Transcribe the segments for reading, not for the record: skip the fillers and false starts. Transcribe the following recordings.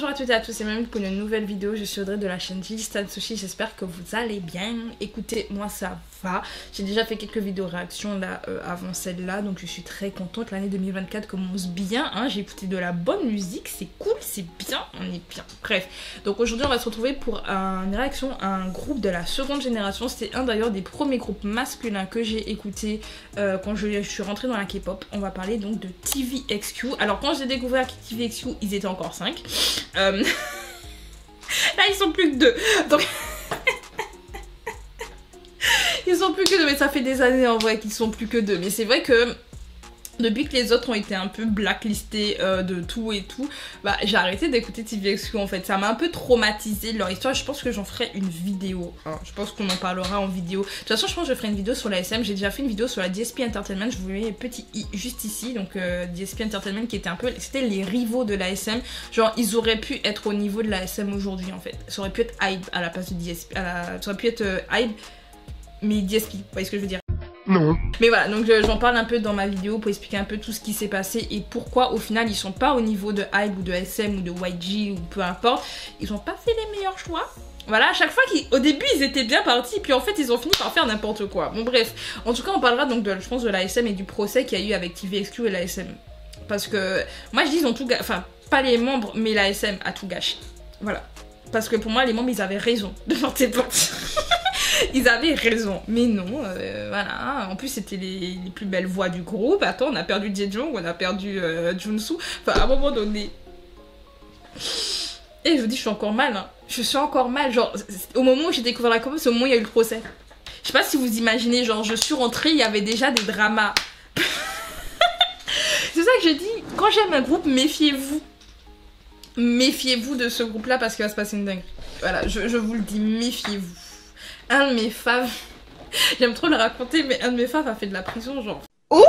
Bonjour à toutes et à tous et bienvenue pour une nouvelle vidéo. Je suis Audrey de la chaîne Gillistan Sushi. J'espère que vous allez bien. Écoutez, moi ça va. J'ai déjà fait quelques vidéos réactions là avant celle-là, donc je suis très contente. L'année 2024 commence bien. Hein. J'ai écouté de la bonne musique, c'est cool, c'est bien, on est bien. Bref, donc aujourd'hui on va se retrouver pour une réaction à un groupe de la seconde génération. C'était un d'ailleurs des premiers groupes masculins que j'ai écouté quand je suis rentrée dans la K-pop. On va parler donc de TVXQ. Alors quand j'ai découvert TVXQ, ils étaient encore 5. Là ils sont plus que 2. Donc ils sont plus que 2, mais ça fait des années en vrai qu'ils sont plus que 2. Mais c'est vrai que depuis que les autres ont été un peu blacklistés de tout et tout, bah j'ai arrêté d'écouter TVXQ en fait. Ça m'a un peu traumatisé leur histoire. Je pense que j'en ferai une vidéo. Hein. Je pense qu'on en parlera en vidéo. De toute façon, je pense que je ferai une vidéo sur la SM. J'ai déjà fait une vidéo sur la DSP Entertainment. Je vous mets petit i juste ici. Donc DSP Entertainment qui était un peu... C'était les rivaux de la SM. Genre ils auraient pu être au niveau de la SM aujourd'hui en fait. Ça aurait pu être Hybe à la place de DSP. Ça aurait pu être Hybe mais DSP. Vous voyez ce que je veux dire? Non. Mais voilà, donc j'en parle un peu dans ma vidéo pour expliquer un peu tout ce qui s'est passé et pourquoi au final ils sont pas au niveau de Hybe ou de SM ou de YG ou peu importe. Ils ont pas fait les meilleurs choix. Voilà, à chaque fois qu'au début ils étaient bien partis, puis en fait ils ont fini par faire n'importe quoi. Bon bref, en tout cas on parlera donc de, je pense, de la SM et du procès qu'il y a eu avec TVXQ et la SM. Parce que moi je dis ils ont tout gâché, enfin pas les membres mais la SM a tout gâché. Voilà. Parce que pour moi les membres ils avaient raison de porter plainte. Ils avaient raison, mais non, voilà. En plus, c'était les plus belles voix du groupe. Attends, on a perdu Jaejong, on a perdu Junsu. Enfin, à un moment donné. Et je vous dis, je suis encore mal. Hein. Je suis encore mal. Genre, au moment où j'ai découvert la K-pop, c'est au moment où il y a eu le procès. Je sais pas si vous imaginez, genre, je suis rentrée, il y avait déjà des dramas. C'est ça que je dis. Quand j'aime un groupe, méfiez-vous. Méfiez-vous de ce groupe-là parce qu'il va se passer une dinguerie. Voilà, je vous le dis, méfiez-vous. Un de mes faves, j'aime trop le raconter, mais un de mes faves a fait de la prison, genre. Oh.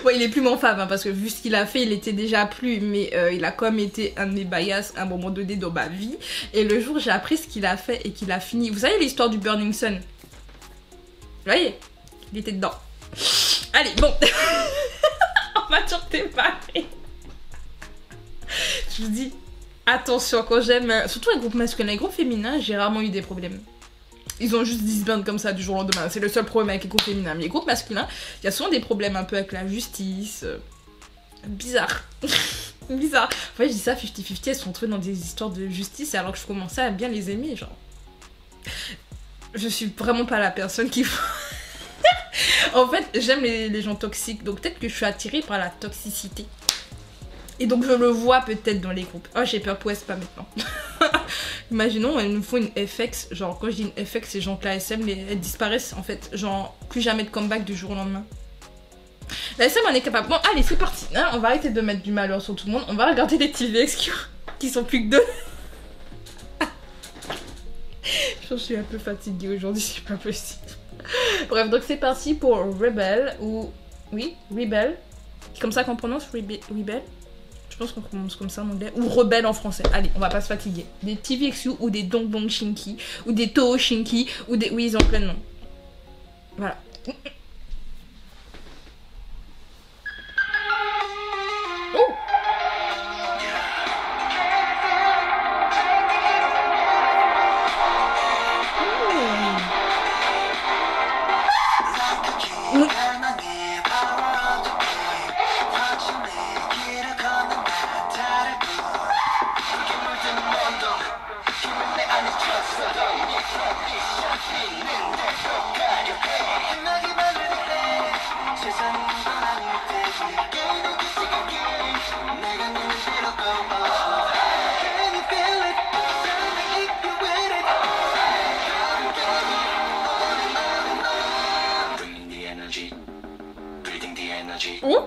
Ouais, il est plus mon fave, hein, parce que vu ce qu'il a fait, il était déjà plus, mais il a quand même été un de mes bias à un moment donné dans ma vie. Et le jour où j'ai appris ce qu'il a fait et qu'il a fini, vous savez l'histoire du Burning Sun? Vous voyez? Il était dedans. Allez, bon. On va toujours démarrer. Je vous dis... Attention, quand j'aime, surtout les groupes masculins, les groupes féminins, j'ai rarement eu des problèmes. Ils ont juste disband comme ça du jour au lendemain. C'est le seul problème avec les groupes féminins. Mais les groupes masculins, il y a souvent des problèmes un peu avec la justice. Bizarre. Bizarre. En fait, je dis ça, 50-50, elles sont retrouvées dans des histoires de justice alors que je commençais à bien les aimer, genre. Je suis vraiment pas la personne qui... En fait, j'aime les gens toxiques. Donc peut-être que je suis attirée par la toxicité. Et donc je le vois peut-être dans les groupes. Oh, j'ai peur pour pas maintenant. Imaginons, il nous faut une FX. Genre quand je dis une FX, c'est genre que la SM, elles disparaissent en fait. Genre plus jamais de comeback du jour au lendemain. La SM on est capable. Bon allez c'est parti. Hein, on va arrêter de mettre du malheur sur tout le monde. On va regarder les TVXQ qui sont plus que 2. Je suis un peu fatiguée aujourd'hui, c'est pas possible. Bref, donc c'est parti pour Rebel ou... Oui, Rebel. C'est comme ça qu'on prononce Rebel. Je pense qu'on prononce comme ça en anglais. Ou rebelle en français. Allez, on va pas se fatiguer. Des TVXQ ou des Dongbong Shinki. Ou des Toho Shinki. Ou des... Oui, ils ont plein de noms. Voilà. Oh! Oh.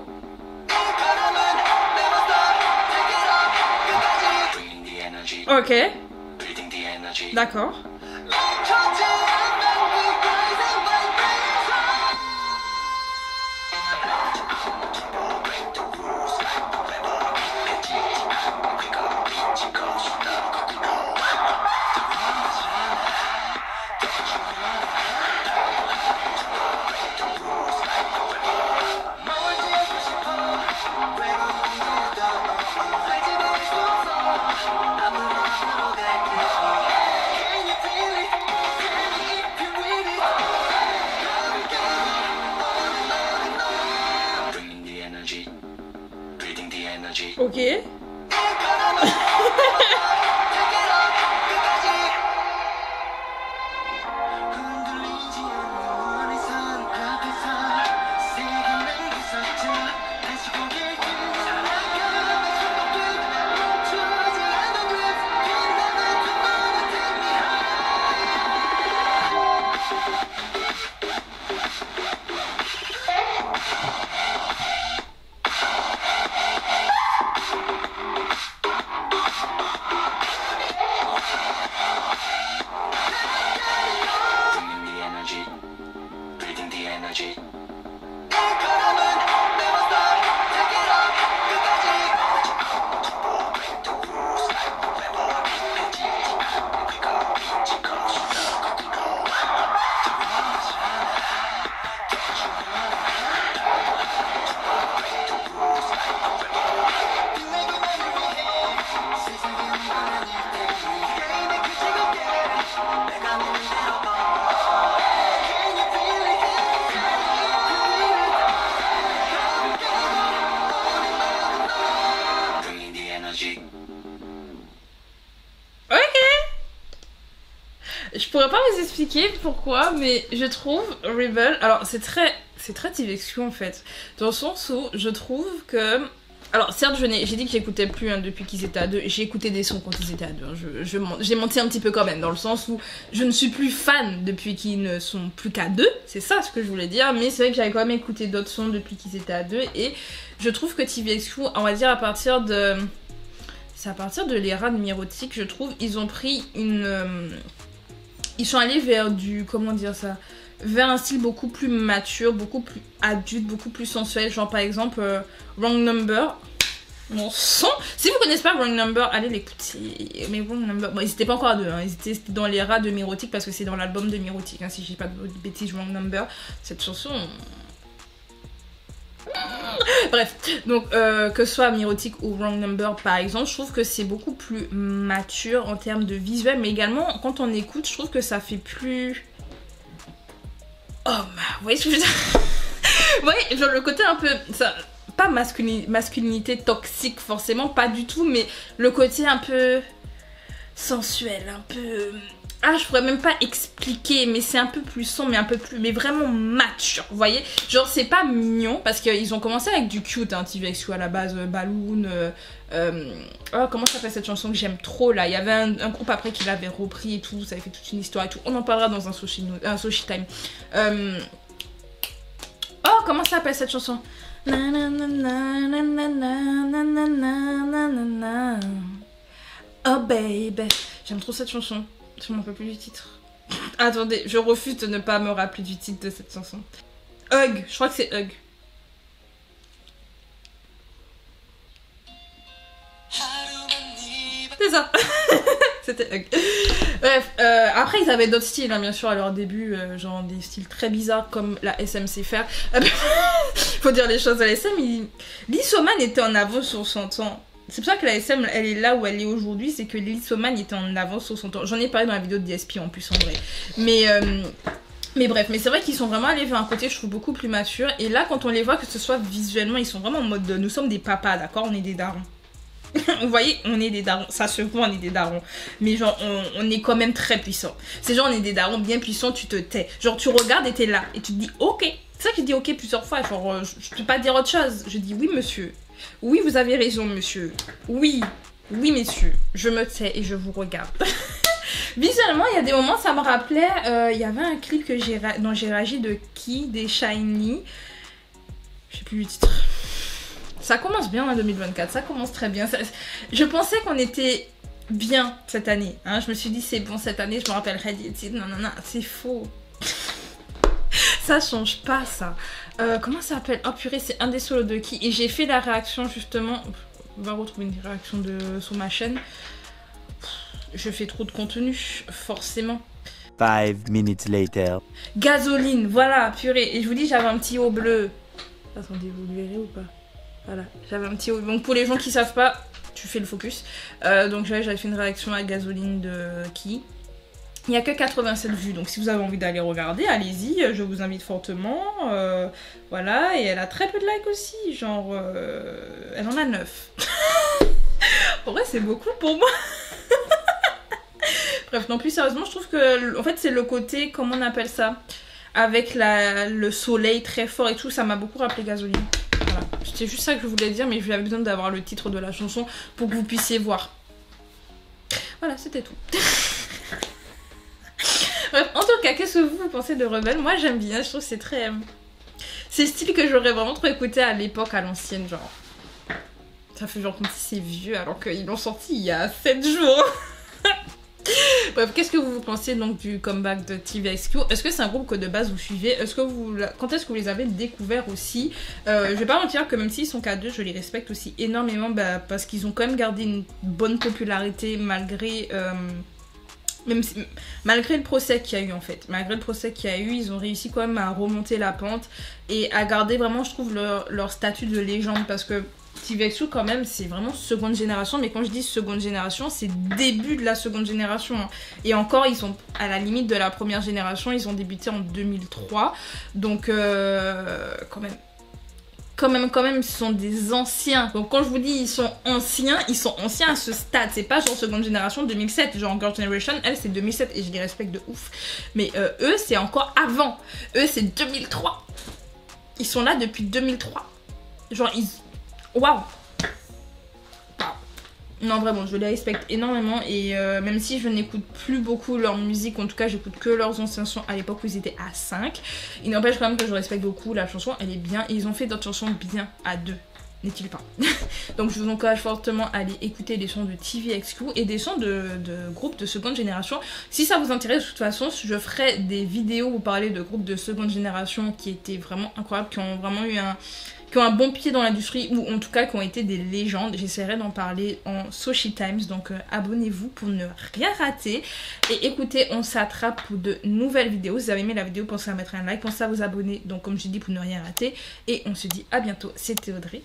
Ok. D'accord. Je pourrais pas vous expliquer pourquoi, mais je trouve Rebel... Alors, c'est très TVXQ en fait. Dans le sens où je trouve que... Alors certes, j'ai dit que j'écoutais plus hein, depuis qu'ils étaient à deux. J'ai écouté des sons quand ils étaient à deux. Hein. J'ai menti un petit peu quand même, dans le sens où je ne suis plus fan depuis qu'ils ne sont plus qu'à deux. C'est ça ce que je voulais dire. Mais c'est vrai que j'avais quand même écouté d'autres sons depuis qu'ils étaient à deux. Et je trouve que TVXQ, on va dire à partir de... C'est à partir de l'ère de Mirotic, je trouve, ils ont pris une... Ils sont allés vers du... Comment dire ça, vers un style beaucoup plus mature, beaucoup plus adulte, beaucoup plus sensuel. Genre par exemple Wrong Number. Mon son. Si vous connaissez pas Wrong Number, allez l'écouter. Mais Wrong Number, bon, ils étaient pas encore à deux, hein. Ils étaient dans les rats de Mirotic parce que c'est dans l'album de Mirotic, hein, si je dis pas de bêtises. Wrong Number, cette chanson... Bref, donc que ce soit Mirotic ou Wrong Number par exemple, je trouve que c'est beaucoup plus mature en termes de visuel, mais également quand on écoute, je trouve que ça fait plus... Oh, vous voyez ce que je veux dire? Vous voyez, genre le côté un peu... Ça, pas masculinité toxique forcément, pas du tout, mais le côté un peu sensuel, un peu... Ah, je pourrais même pas expliquer, mais c'est un peu plus sombre, mais un peu plus... Mais vraiment mature, vous voyez? Genre, c'est pas mignon, parce qu'ils ont commencé avec du cute, hein, TVXQ à la base, Balloon... Oh, comment ça s'appelle cette chanson que j'aime trop, là? Il y avait un groupe après qui l'avait repris et tout, ça avait fait toute une histoire et tout. On en parlera dans un Sushi Time. Oh, comment ça s'appelle cette chanson? Oh, baby. J'aime trop cette chanson. Je m'en rappelle plus du titre. Attendez, je refuse de ne pas me rappeler du titre de cette chanson. Hug, je crois que c'est Hug. C'est ça. C'était Hug. Bref, après ils avaient d'autres styles, hein, bien sûr, à leur début, genre des styles très bizarres comme la SM sait faire. Faut dire les choses à la SM, Lissoman était en avance sur son temps. C'est pour ça que la SM, elle est là où elle est aujourd'hui, c'est que Lissoman était en avance sur son temps. J'en ai parlé dans la vidéo de DSP en plus, en vrai. Mais bref, mais c'est vrai qu'ils sont vraiment allés vers un côté, je trouve, beaucoup plus mature. Et là, quand on les voit, que ce soit visuellement, ils sont vraiment en mode nous sommes des papas, d'accord? On est des darons. Vous voyez, on est des darons. Ça se voit, on est des darons. Mais genre, on est quand même très puissants. C'est genre, on est des darons bien puissants, tu te tais. Genre, tu regardes et t'es là. Et tu te dis, ok. C'est ça que je dis ok plusieurs fois. Genre, je peux pas dire autre chose. Je dis, oui, monsieur. Oui, vous avez raison, monsieur. Oui, oui, messieurs. Je me tais et je vous regarde. Visuellement, il y a des moments, ça me rappelait... Il y avait un clip dont j'ai réagi de qui? Des Shiny. Je sais plus le titre. Ça commence bien en 2024, ça commence très bien. Je pensais qu'on était bien cette année. Hein. Je me suis dit, c'est bon, cette année, je me rappellerai des titres. Non, non, non, c'est faux. Ça change pas, ça. Comment ça s'appelle? Oh purée, c'est un des solos de qui? Et j'ai fait la réaction, justement. On va retrouver une réaction sur ma chaîne. Je fais trop de contenu, forcément. 5 minutes later. Gasoline, voilà, purée. Et je vous dis, j'avais un petit haut bleu. Attendez, vous le verrez ou pas? Voilà, j'avais un petit haut. Donc pour les gens qui savent pas, tu fais le focus. Donc j'avais fait une réaction à Gasoline de qui? Il n'y a que 87 vues, donc si vous avez envie d'aller regarder, allez-y, je vous invite fortement. Voilà, et elle a très peu de likes aussi, genre... elle en a 9. En vrai, c'est beaucoup pour moi. Bref, non, plus sérieusement, je trouve que... En fait, c'est le côté, comment on appelle ça? Avec le soleil très fort et tout, ça m'a beaucoup rappelé Gasoline. Voilà, c'était juste ça que je voulais dire, mais j'avais besoin d'avoir le titre de la chanson pour que vous puissiez voir. Voilà, c'était tout. Bref, en tout cas, qu'est-ce que vous pensez de Rebel? Moi, j'aime bien, je trouve que c'est très... C'est le style que j'aurais vraiment trop écouté à l'époque, à l'ancienne, genre. Ça fait genre comme si c'est vieux, alors qu'ils l'ont sorti il y a 7 jours. Bref, qu'est-ce que vous pensez donc du comeback de TVXQ? Est-ce que c'est un groupe que de base vous suivez? Est-ce que quand est-ce que vous les avez découverts aussi? Je vais pas mentir que même s'ils sont qu'à deux, je les respecte aussi énormément parce qu'ils ont quand même gardé une bonne popularité malgré... malgré le procès qu'il y a eu en fait. Malgré le procès qu'il y a eu, ils ont réussi quand même à remonter la pente et à garder vraiment, je trouve, leur statut de légende parce que TVXQ quand même c'est vraiment seconde génération, mais quand je dis seconde génération c'est début de la seconde génération hein. Et encore ils sont à la limite de la première génération, ils ont débuté en 2003 donc quand quand même, ils sont des anciens. Donc quand je vous dis ils sont anciens à ce stade. C'est pas genre seconde génération 2007. Genre Girl Generation, elle c'est 2007 et je les respecte de ouf. Mais eux c'est encore avant. Eux c'est 2003. Ils sont là depuis 2003. Genre ils... Waouh. Non vraiment je les respecte énormément et même si je n'écoute plus beaucoup leur musique, en tout cas j'écoute que leurs anciens sons à l'époque où ils étaient à 5. Il n'empêche quand même que je respecte beaucoup, la chanson elle est bien et ils ont fait d'autres chansons bien à 2, n'est-il pas? Donc je vous encourage fortement à aller écouter les sons de TVXQ et des sons de groupes de seconde génération. Si ça vous intéresse de toute façon je ferai des vidéos où vous parlez de groupes de seconde génération qui étaient vraiment incroyables, qui ont vraiment eu qui ont un bon pied dans l'industrie ou en tout cas qui ont été des légendes. J'essaierai d'en parler en Soshi Times, donc abonnez-vous pour ne rien rater. Et écoutez, on s'attrape pour de nouvelles vidéos. Si vous avez aimé la vidéo, pensez à mettre un like, pensez à vous abonner, donc comme je dis pour ne rien rater. Et on se dit à bientôt, c'était Audrey.